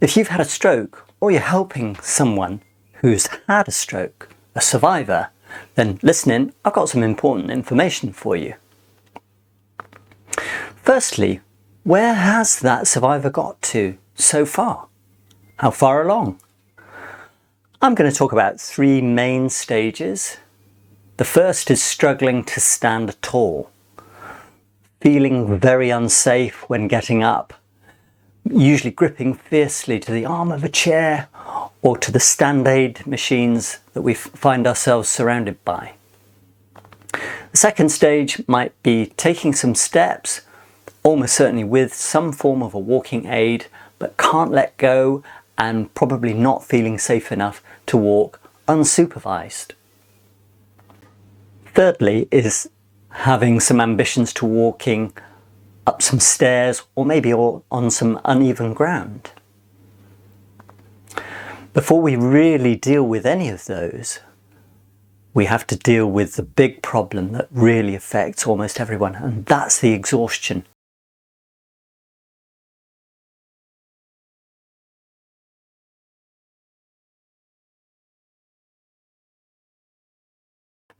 If you've had a stroke or you're helping someone who's had a stroke, a survivor, then listen in, I've got some important information for you. Firstly, where has that survivor got to so far? How far along? I'm going to talk about 3 main stages. The first is struggling to stand tall, feeling very unsafe when getting up, usually gripping fiercely to the arm of a chair or to the stand aid machines that we find ourselves surrounded by. The second stage might be taking some steps, almost certainly with some form of a walking aid, but can't let go and probably not feeling safe enough to walk unsupervised. Thirdly is having some ambitions to walking up some stairs or maybe on some uneven ground. Before we really deal with any of those, we have to deal with the big problem that really affects almost everyone, and that's the exhaustion.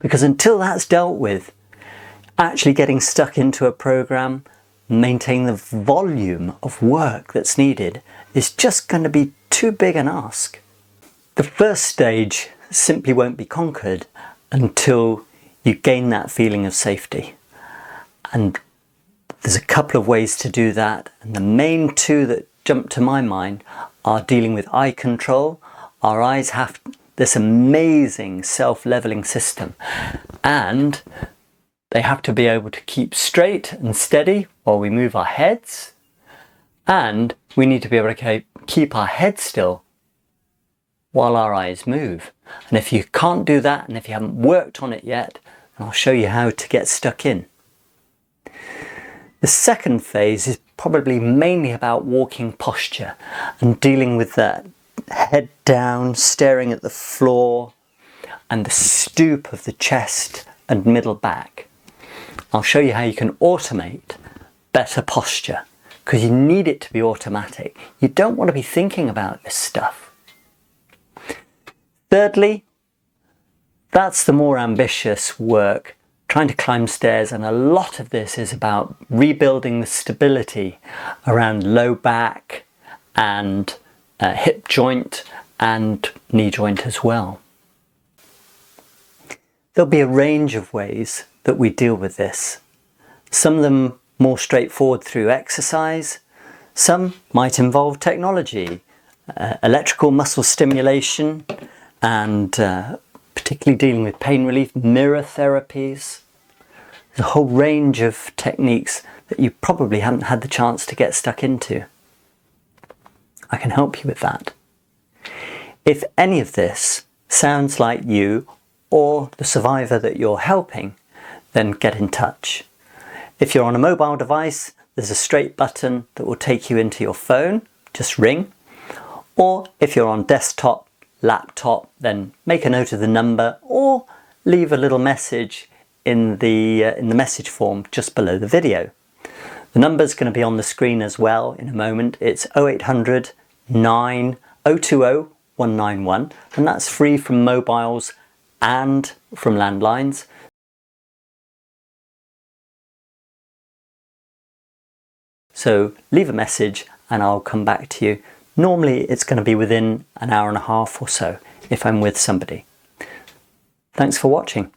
Because until that's dealt with, actually getting stuck into a program, maintaining the volume of work that's needed is just going to be too big an ask. The first stage simply won't be conquered until you gain that feeling of safety. And there's a couple of ways to do that. And the main 2 that jump to my mind are dealing with eye control. Our eyes have this amazing self-leveling system, and they have to be able to keep straight and steady while we move our heads, and we need to be able to keep our head still while our eyes move. And if you can't do that, and if you haven't worked on it yet, I'll show you how to get stuck in. The second phase is probably mainly about walking posture and dealing with that head down, staring at the floor, and the stoop of the chest and middle back. I'll show you how you can automate better posture, because you need it to be automatic. You don't want to be thinking about this stuff. Thirdly, that's the more ambitious work, trying to climb stairs, and a lot of this is about rebuilding the stability around low back and hip joint and knee joint as well. There'll be a range of ways that we deal with this. Some of them more straightforward through exercise. Some might involve technology, electrical muscle stimulation, and particularly dealing with pain relief, mirror therapies. There's a whole range of techniques that you probably haven't had the chance to get stuck into. I can help you with that. If any of this sounds like you or the survivor that you're helping, then get in touch. If you're on a mobile device, there's a straight button that will take you into your phone, just ring. Or if you're on desktop, laptop, then make a note of the number or leave a little message in the message form just below the video. The number's going to be on the screen as well in a moment. It's 0800 9020 191, and that's free from mobiles and from landlines. So leave a message and I'll come back to you. Normally it's going to be within an hour and a half or so if I'm with somebody. Thanks for watching.